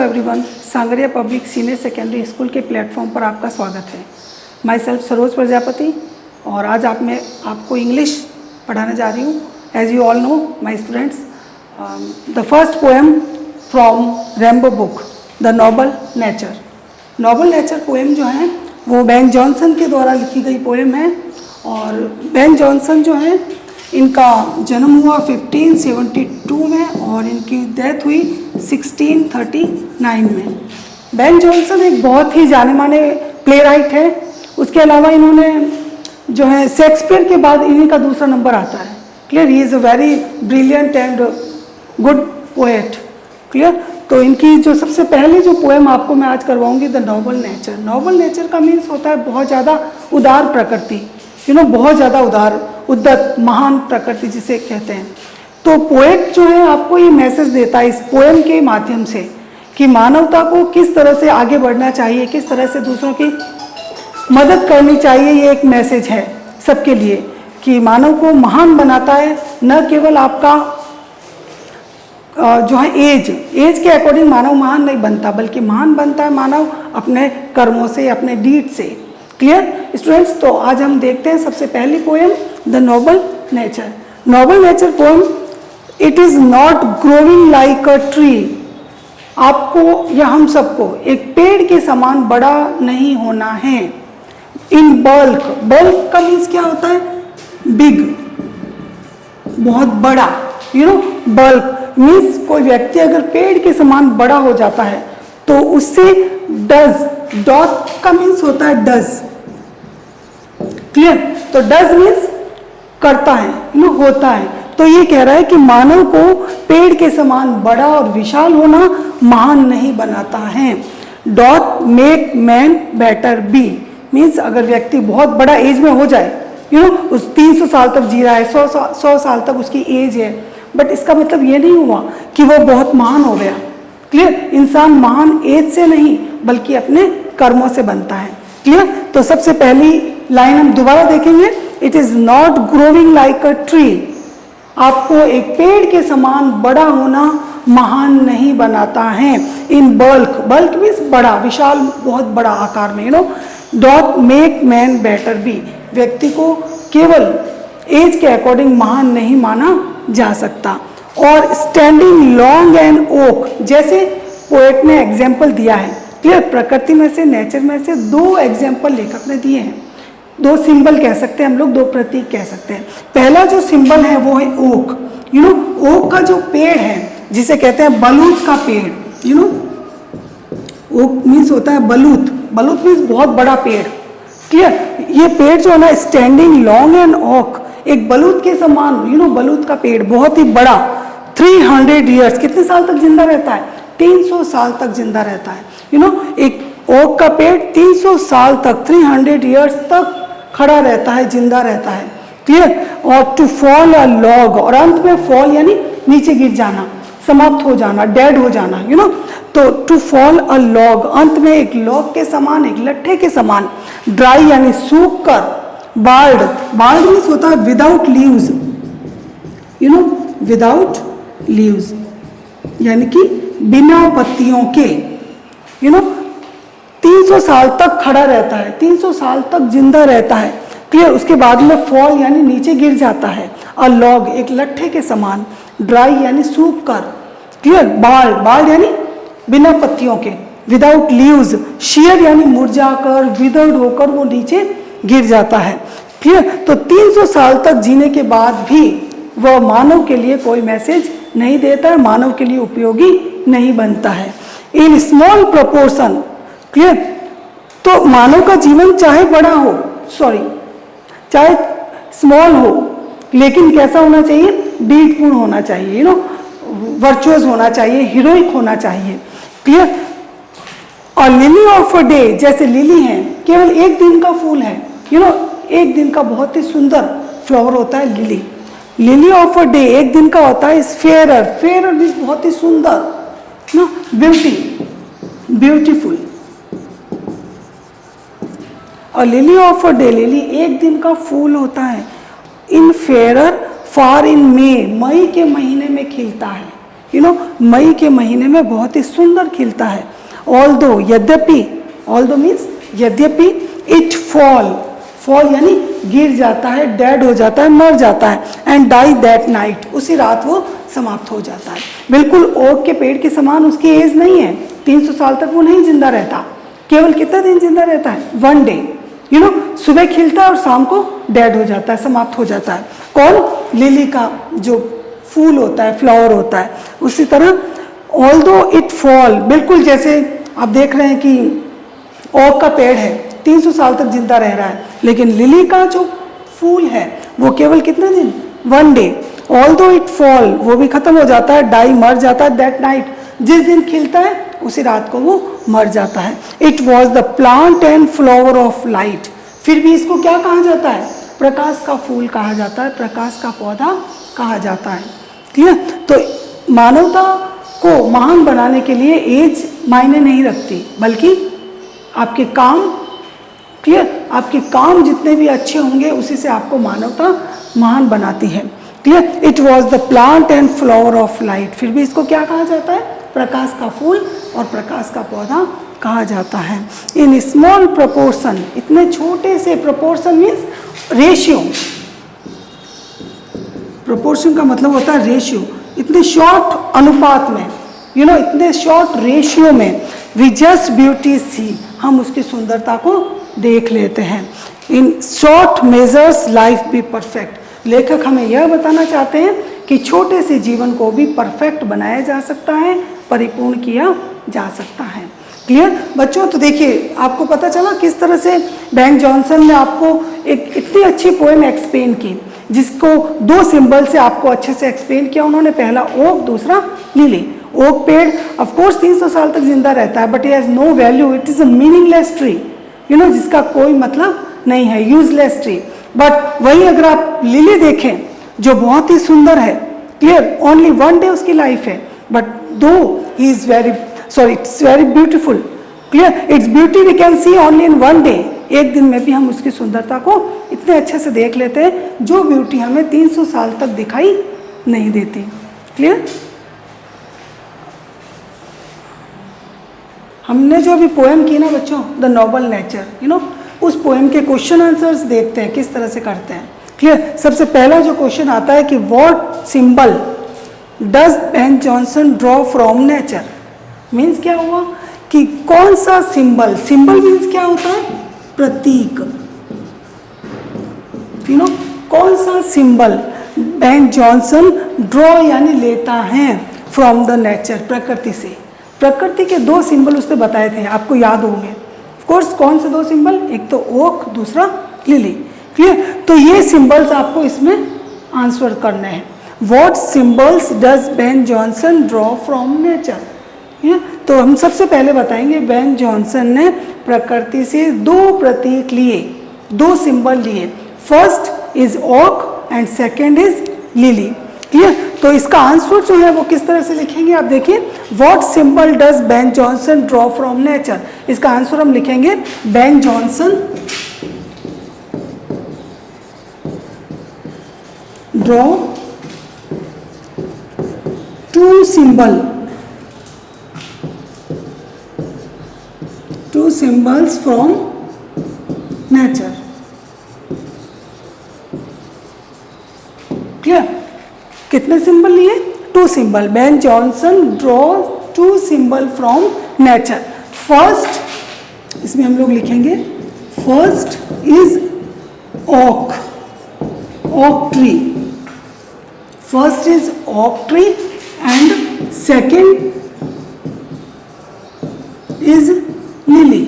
Everyone, sangria public senior secondary school के platform पर आपका स्वागत है। माई सेल्फ सरोज प्रजापति और आज आपको इंग्लिश पढ़ाने जा रही हूँ। As you all know my students, the first poem from rainbow book the noble nature. Noble nature poem जो है वो बेन जॉनसन के द्वारा लिखी गई पोएम है। और बेन जॉनसन जो है, इनका जन्म हुआ 1572 में और इनकी डेथ हुई 1639 में। बेन जॉनसन एक बहुत ही जाने माने प्ले राइट है। उसके अलावा इन्होंने जो है शेक्सपियर के बाद इन्हीं का दूसरा नंबर आता है। Clear, he is a very brilliant and good poet. Clear, तो इनकी जो सबसे पहली जो पोएम आपको मैं आज करवाऊंगी, the noble nature. Noble nature का मीन्स होता है बहुत ज़्यादा उदार प्रकृति, बहुत ज़्यादा उदार, उद्दत, महान प्रकृति जिसे कहते हैं। तो पोएट जो है आपको ये मैसेज देता है इस पोएम के माध्यम से कि मानवता को किस तरह से आगे बढ़ना चाहिए, किस तरह से दूसरों की मदद करनी चाहिए। ये एक मैसेज है सबके लिए कि मानव को महान बनाता है, न केवल आपका जो है एज के अकॉर्डिंग मानव महान नहीं बनता, बल्कि महान बनता है मानव अपने कर्मों से, अपने डीड से। क्लियर स्टूडेंट्स, तो आज हम देखते हैं सबसे पहली poem, the noble nature. Noble nature poem, it is not growing like a tree. आपको या हम सबको एक पेड़ के समान बड़ा नहीं होना है। इन बल्क, बल्क का मीन्स क्या होता है? बिग, बहुत बड़ा। बल्क मीन्स कोई व्यक्ति अगर पेड़ के समान बड़ा हो जाता है तो उससे डज, डॉट का मीन्स होता है डज। क्लियर, तो डज मीन्स करता है, होता है। तो ये कह रहा है कि मानव को पेड़ के समान बड़ा और विशाल होना महान नहीं बनाता है। Dot make man better be means अगर व्यक्ति बहुत बड़ा एज में हो जाए, उस 300 साल तक जी रहा है, 100 साल तक उसकी एज है, बट इसका मतलब ये नहीं हुआ कि वो बहुत महान हो गया। क्लियर, इंसान महान एज से नहीं बल्कि अपने कर्मों से बनता है। क्लियर, तो सबसे पहली लाइन हम दोबारा देखेंगे, it is not growing like a tree. आपको एक पेड़ के समान बड़ा होना महान नहीं बनाता है। इन बल्क, बल्क मीन्स बड़ा, विशाल, बहुत बड़ा आकार में। Dot make man better be, व्यक्ति को केवल एज के अकॉर्डिंग महान नहीं माना जा सकता। और स्टैंडिंग लॉन्ग एंड ओक, जैसे पोएट ने एग्जाम्पल दिया है। क्लियर, प्रकृति में से, नेचर में से दो एग्जाम्पल लेखक ने दिए हैं, दो सिंबल कह सकते हैं हम लोग, दो प्रतीक कह सकते हैं। पहला जो सिंबल है वो है ओक। ओक का जो पेड़ है जिसे कहते हैं बलूत का पेड़। ओक मीन्स होता है बलूत, बलूत मीन्स बहुत बड़ा पेड़। क्लियर, ये पेड़ जो है ना, स्टैंडिंग लॉन्ग एंड ओक, एक बलूत के समान, बलूत का पेड़ बहुत ही बड़ा, 300 ईयर्स, कितने साल तक जिंदा रहता है? 300 साल तक जिंदा रहता है। एक ओक का पेड़ 300 साल तक, 300 ईयर्स तक खड़ा रहता है, जिंदा रहता है। क्लियर, और टू फॉल अ लॉग, और अंत में फॉल यानी नीचे गिर जाना, समाप्त हो जाना, डेड हो जाना। तो टू फॉल अ लॉग, अंत में एक लॉग के समान, एक लट्ठे के समान। ड्राई यानी सूख कर। बार्ड, बार्ड मीन्स होता है विदाउट लीव्स, विदाउट लीव्स यानी कि बिना पत्तियों के। 300 साल तक खड़ा रहता है, 300 साल तक जिंदा रहता है। क्लियर, उसके बाद में फॉल यानी नीचे गिर जाता है। अ लॉग, एक लट्ठे के समान। ड्राई यानी सूख कर। क्लियर, बार्ड, बार्ड यानी बिना पत्तियों के। विदाउट लीव्स, शियर यानी मुरझाकर, विदर्ड होकर वो नीचे गिर जाता है। क्लियर, तो 300 साल तक जीने के बाद भी वह मानव के लिए कोई मैसेज नहीं देता है, मानव के लिए उपयोगी नहीं बनता है। In small proportion. क्लियर, तो मानव का जीवन चाहे बड़ा हो, चाहे स्मॉल हो, लेकिन कैसा होना चाहिए? डीडपूर्ण होना चाहिए, वर्चुअस होना चाहिए, हीरोइक होना चाहिए। क्लियर, और लिली ऑफ अ डे, जैसे लिली है, केवल एक दिन का फूल है। एक दिन का बहुत ही सुंदर फ्लावर होता है lily. Lily of a day एक दिन का होता है। फेयरर, फेयरर मीन्स बहुत ही सुंदर, ब्यूटी, ब्यूटीफुल। और lily of a day, lily एक दिन का फूल होता है। इन फेयरर फार इन मई, मई के महीने में खिलता है। मई के महीने में बहुत ही सुंदर खिलता है। ऑल्दो मीन्स यद्यपि, इट फॉल यानी गिर जाता है, डेड हो जाता है, मर जाता है, एंड डाई दैट नाइट, उसी रात वो समाप्त हो जाता है। बिल्कुल ओक के पेड़ के समान उसकी एज नहीं है, 300 साल तक वो नहीं जिंदा रहता, केवल कितना दिन जिंदा रहता है, 1 डे। सुबह खिलता है और शाम को डेड हो जाता है, समाप्त हो जाता है। कौन? लिली का जो फूल होता है, फ्लावर होता है। उसी तरह ऑल्दो इट फॉल, बिल्कुल जैसे आप देख रहे हैं कि ओक का पेड़ है 300 साल तक जिंदा रह रहा है, लेकिन लिली का जो फूल है वो केवल कितने दिन, 1 डे। ऑल्दो इट फॉल, वो भी खत्म हो जाता है, डाई मर जाता है, दैट नाइट, जिस दिन खिलता है उसी रात को वो मर जाता है। It was the plant and flower of light, फिर भी इसको क्या कहा जाता है? प्रकाश का फूल कहा जाता है, प्रकाश का पौधा कहा जाता है। क्लियर? तो मानवता को महान बनाने के लिए एज मायने नहीं रखती, बल्कि आपके काम, क्लियर, आपके काम जितने भी अच्छे होंगे उसी से आपको मानवता महान बनाती है। Clear? It was the plant and flower of light, फिर भी इसको क्या कहा जाता है? प्रकाश का फूल और प्रकाश का पौधा कहा जाता है। इन स्मॉल प्रोपोर्शन, इतने छोटे से, प्रोपोर्शन मीन्स रेशियो, प्रोपोर्शन का मतलब होता है रेशियो, इतने शॉर्ट अनुपात में, इतने शॉर्ट रेशियो में, वी जस्ट ब्यूटी सी, हम उसकी सुंदरता को देख लेते हैं। In short measures life be perfect, लेखक हमें यह बताना चाहते हैं कि छोटे से जीवन को भी परफेक्ट बनाया जा सकता है, परिपूर्ण किया जा सकता है। क्लियर बच्चों? तो देखिए, आपको पता चला किस तरह से बेन जॉनसन ने आपको एक इतनी अच्छी पोएम एक्सप्लेन की, जिसको 2 सिंबल से आपको अच्छे से एक्सप्लेन किया उन्होंने। पहला ओक, दूसरा लिली। ओक पेड़ ऑफ कोर्स 300 साल तक जिंदा रहता है, but it has no value, it is a meaningless tree, जिसका कोई मतलब नहीं है, यूजलेस ट्री। बट वही अगर आप लिली देखें जो बहुत ही सुंदर है, क्लियर, ओनली 1 डे उसकी लाइफ है, बट दो ही is it's very beautiful, clear, it's beauty we can see only in 1 day, एक दिन में भी हम उसकी सुंदरता को इतने अच्छे से देख लेते हैं जो ब्यूटी हमें 300 साल तक दिखाई नहीं देती। क्लियर? हमने जो अभी पोएम की ना बच्चों, द नोबल नेचर, उस पोएम के क्वेश्चन आंसर्स देखते हैं किस तरह से करते हैं। क्लियर? सबसे पहला जो क्वेश्चन आता है कि what symbol does Ben Jonson draw from nature, means क्या हुआ कि कौन सा सिंबल, सिंबल मीन्स क्या होता है? प्रतीक। कौन सा सिंबल बेन जॉनसन ड्रॉ यानी लेता है फ्रॉम द नेचर, प्रकृति से। प्रकृति के 2 सिंबल उसने बताए थे, आपको याद होंगे। ऑफ कोर्स कौन से 2 सिंबल? एक तो ओक, दूसरा लिली। क्लियर? तो ये सिंबल्स आपको इसमें आंसर करने हैं। What symbols does Ben Jonson draw from nature? तो हम सबसे पहले बताएंगे बेन जॉनसन ने प्रकृति से 2 प्रतीक लिए, 2 सिंबल लिए। First is oak and second is lily. Clear? तो इसका आंसर जो है वो किस तरह से लिखेंगे आप देखिए, what symbol does Ben Jonson draw from nature, इसका आंसर हम लिखेंगे Ben Jonson draw 2 symbols from nature। Clear? कितने सिंबल लिए? 2 symbol. Ben Jonson draw 2 symbol from nature. First, इसमें हम लोग लिखेंगे first is oak, oak tree. First is oak tree and second is lily,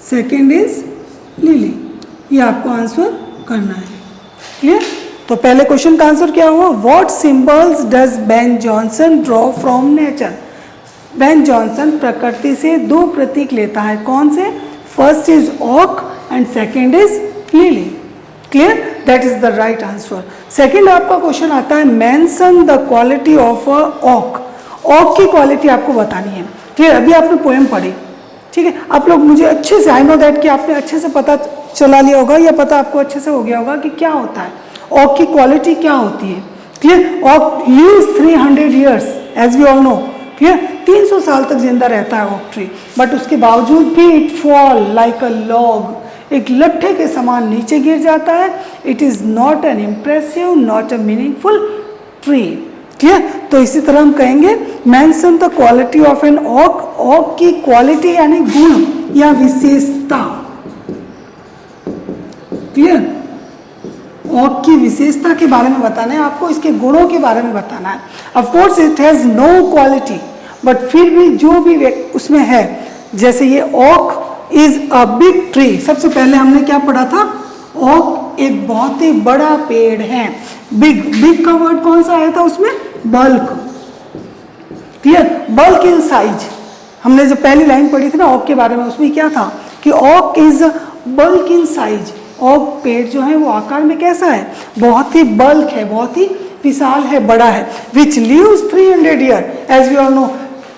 second is lily. ये आपको answer करना है। क्लियर? तो पहले क्वेश्चन का आंसर क्या हुआ? What symbols does Ben Jonson draw from nature? Ben Jonson प्रकृति से 2 प्रतीक लेता है। कौन से? First is oak and second is lily. Clear? That is the right answer. Second आपका क्वेश्चन आता है mention the quality of a oak. Oak की क्वालिटी आपको बतानी है। क्लियर? अभी आपने पोएम पढ़ी, ठीक है, आप लोग मुझे अच्छे से, आई नो दैट कि आपने अच्छे से पता चला लिया होगा या पता आपको अच्छे से हो गया होगा कि क्या होता है ओक की क्वालिटी, क्या होती है। क्लियर। और lives 300 years as we all know, clear. 300 साल तक जिंदा रहता है ओक ट्री, बट उसके बावजूद भी it fall like a log, एक लट्ठे के समान नीचे गिर जाता है। It is not an impressive, not a meaningful tree, clear. तो इसी तरह हम कहेंगे mention the quality of an oak, oak की क्वालिटी यानी गुण या विशेषता, क्लियर। ओक की विशेषता के बारे में बताना है आपको, इसके गुणों के बारे में बताना है। Of course it has no quality, but फिर भी जो भी उसमें है, जैसे ये oak is a big tree, सबसे पहले हमने क्या पढ़ा था, ओक एक बहुत ही बड़ा पेड़ है। बिग, बिग का वर्ड कौन सा आया था उसमें, bulk, clear, bulk in size. हमने जो पहली लाइन पढ़ी थी ना ओक के बारे में, उसमें क्या था कि oak is bulk in size, oak पेड़ जो है वो आकार में कैसा है, बहुत ही बल्क है, बहुत ही विशाल है, बड़ा है। Which lives 300 year as we all know,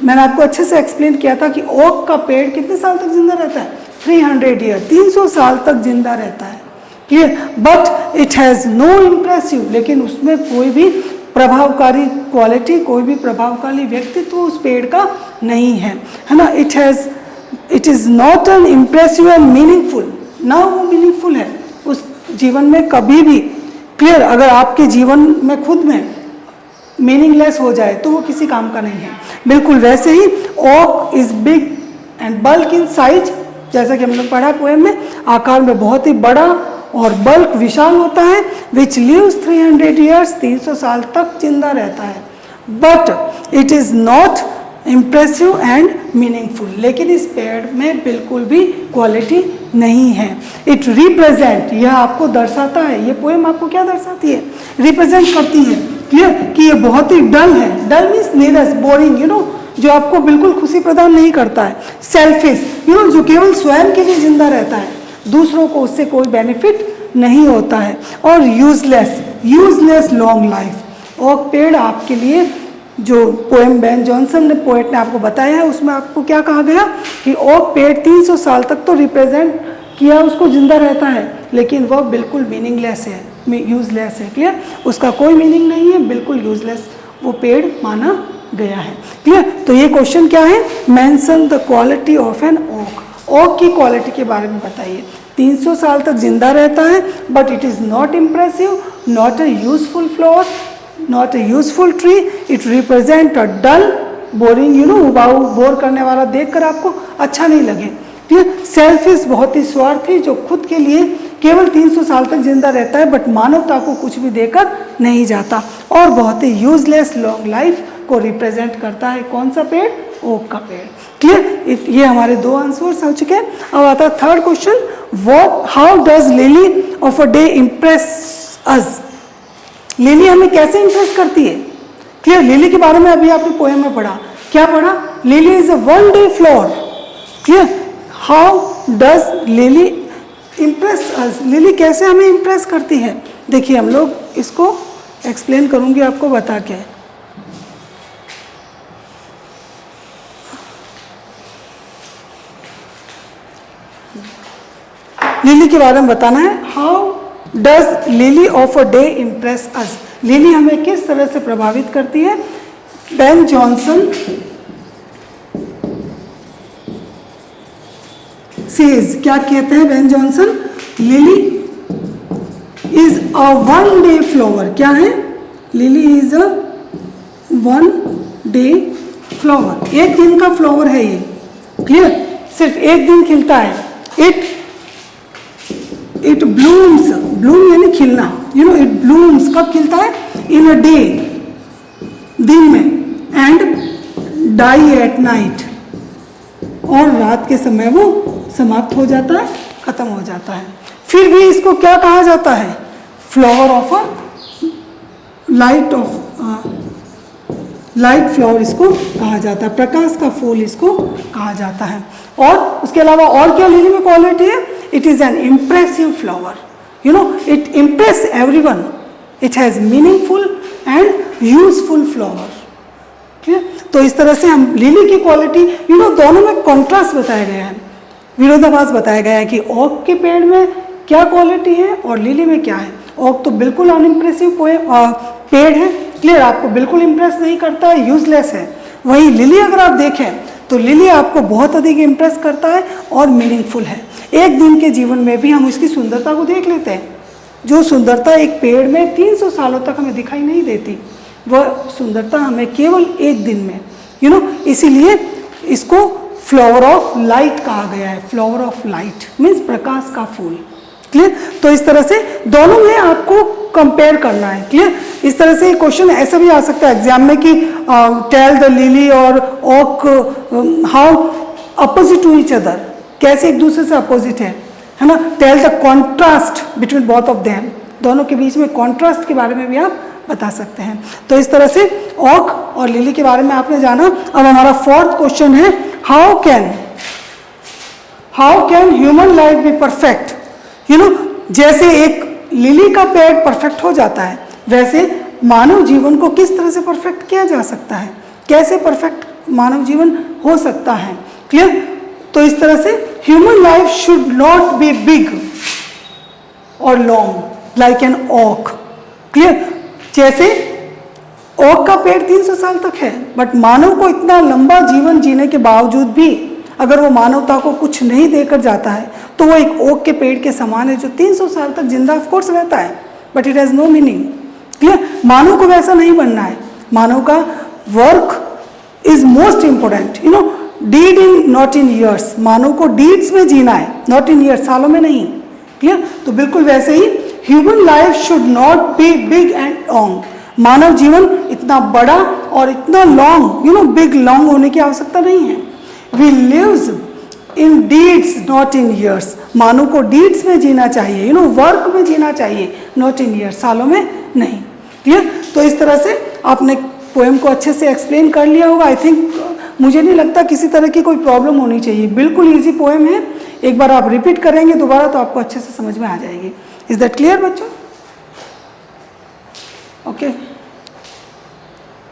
मैंने आपको अच्छे से एक्सप्लेन किया था कि ओक का पेड़ कितने साल तक जिंदा रहता है, 300 ईयर, 300 साल तक जिंदा रहता है, clear. But it has no impressive, लेकिन उसमें कोई भी प्रभावकारी क्वालिटी, कोई भी प्रभावकारी व्यक्तित्व उस पेड़ का नहीं है, है ना। It is not an impressive and meaningful, ना वो मीनिंगफुल है उस जीवन में कभी भी, क्लियर। अगर आपके जीवन में खुद में मीनिंगलेस हो जाए तो वो किसी काम का नहीं है। बिल्कुल वैसे ही oak is big and bulk in size, जैसा कि हम लोग पढ़ा पोएम में, आकार में बहुत ही बड़ा और बल्क विशाल होता है। विच लिव्स 300 ईयर्स, 300 साल तक जिंदा रहता है। But it is not impressive and meaningful, लेकिन इस पेड़ में बिल्कुल भी क्वालिटी नहीं है। इट रिप्रेजेंट, यह आपको दर्शाता है, ये पोएम आपको क्या दर्शाती है, रिप्रेजेंट करती है, क्लियर, कि ये बहुत ही डल है। डल मीन्स नीरस, बोरिंग, यू नो, जो आपको बिल्कुल खुशी प्रदान नहीं करता है। सेल्फिश, यू नो, जो केवल स्वयं के लिए जिंदा रहता है, दूसरों को उससे कोई बेनिफिट नहीं होता है। और useless, useless long life, oak पेड़ आपके लिए, जो पोएम बेन जॉनसन ने, पोएट ने आपको बताया है, उसमें आपको क्या कहा गया कि ओक पेड़ 300 साल तक तो रिप्रेजेंट किया, उसको जिंदा रहता है, लेकिन वह बिल्कुल मीनिंगलेस है, यूजलेस है, क्लियर। उसका कोई मीनिंग नहीं है, बिल्कुल यूजलेस वो पेड़ माना गया है, क्लियर। तो ये क्वेश्चन क्या है, mention the quality of an oak, oak की क्वालिटी के बारे में बताइए। 300 साल तक जिंदा रहता है, but it is not impressive, not a useful flower, not a useful tree, it represent a dull, boring, you know, उबाऊ, बोर करने वाला, देखकर आपको अच्छा नहीं लगे, ठीक। सेल्फिश, बहुत ही स्वार्थी, जो खुद के लिए केवल 300 साल तक जिंदा रहता है, बट मानवता को कुछ भी देकर नहीं जाता। और बहुत ही यूजलेस लॉन्ग लाइफ को रिप्रेजेंट करता है कौन सा पेड़, ओक का पेड़, क्लियर। ये हमारे 2 आंसर्स हो चुके हैं। अब आता है third question, how does lily of a day impress us, lily हमें कैसे इंप्रेस करती है, क्लियर। लिली के बारे में अभी आपने पोएम में पढ़ा, क्या पढ़ा, lily is a one day flower, clear. How does lily impress us, lily कैसे हमें इम्प्रेस करती है, देखिए हम लोग इसको एक्सप्लेन करूंगी आपको बता के। लिली के बारे में बताना है, how does lily of a day impress us, lily हमें किस तरह से प्रभावित करती है। बेन जॉनसन सेज, क्या कहते हैं Ben Jonson, lily is a one day flower, क्या है, lily is a one day flower, एक दिन का फ्लावर है ये, क्लियर, सिर्फ एक दिन खिलता है। इट ब्लूम्स, ब्लूम यानी खिलना, यू नो, इट ब्लूम्स, कब खिलता है, इन अ डे, दिन में, एंड डाई एट नाइट, और रात के समय वो समाप्त हो जाता है, खत्म हो जाता है। फिर भी इसको क्या कहा जाता है, flower of a light, of light flower इसको कहा जाता है, प्रकाश का फूल इसको कहा जाता है। और उसके अलावा और क्या लिली में क्वालिटी है, it is an impressive flower, you know, it impress everyone, it has meaningful and useful flower, ठीक है। तो इस तरह से हम लिली की क्वालिटी, यू नो, दोनों में कॉन्ट्रास्ट बताया गया है, विरोधाभास बताया गया है कि ओक के पेड़ में क्या क्वालिटी है और लिली में क्या है। ओक तो बिल्कुल अनइम्प्रेसिव पेड़ है, क्लियर, आपको बिल्कुल इंप्रेस नहीं करता है, यूजलेस है। वहीं लिली अगर आप देखें तो लिली आपको बहुत अधिक इंप्रेस करता है और मीनिंगफुल है। एक दिन के जीवन में भी हम इसकी सुंदरता को देख लेते हैं। जो सुंदरता एक पेड़ में 300 सालों तक हमें दिखाई नहीं देती, वह सुंदरता हमें केवल एक दिन में इसीलिए इसको फ्लावर ऑफ लाइट कहा गया है। फ्लावर ऑफ लाइट मीन्स प्रकाश का फूल, क्लियर। तो इस तरह से दोनों में आपको कंपेयर करना है, क्लियर। इस तरह से क्वेश्चन ऐसा भी आ सकता है एग्जाम में कि टेल द लिली और oak how opposite to each other, कैसे एक दूसरे से अपोजिट है ना। Tell the contrast between both of them, दोनों के बीच में कॉन्ट्रास्ट के बारे में भी आप बता सकते हैं। तो इस तरह से ओक और लिली के बारे में आपने जाना। अब हमारा फोर्थ क्वेश्चन है, how can human life be perfect. जैसे एक लिली का पेड़ परफेक्ट हो जाता है, वैसे मानव जीवन को किस तरह से परफेक्ट किया जा सकता है, कैसे परफेक्ट मानव जीवन हो सकता है, क्लियर। तो इस तरह से human life should not be big और long like an oak, clear. जैसे ओक का पेड़ 300 साल तक है, बट मानव को इतना लंबा जीवन जीने के बावजूद भी अगर वो मानवता को कुछ नहीं देकर जाता है तो वो एक ओक के पेड़ के समान है जो 300 साल तक जिंदा ऑफ कोर्स रहता है, but it has no meaning, clear. मानव को वैसा नहीं बनना है। मानव का work is most important, deed in not in years. मानव को डीड्स में जीना है, नॉट इन ईयर्स, सालों में नहीं, क्लियर। तो बिल्कुल वैसे ही human life should not be big and long. मानव जीवन इतना बड़ा और इतना लॉन्ग, बिग लॉन्ग होने की आवश्यकता नहीं है। We lives in deeds not in years. मानव को डीड्स में जीना चाहिए, वर्क में जीना चाहिए, नॉट इन ईयर्स, सालों में नहीं, क्लियर। तो इस तरह से आपने पोएम को अच्छे से एक्सप्लेन कर लिया होगा। आई थिंक मुझे नहीं लगता किसी तरह की कोई प्रॉब्लम होनी चाहिए, बिल्कुल ईजी पोएम है। एक बार आप रिपीट करेंगे दोबारा तो आपको अच्छे से समझ में आ जाएगी। इज दैट क्लियर बच्चों? ओके।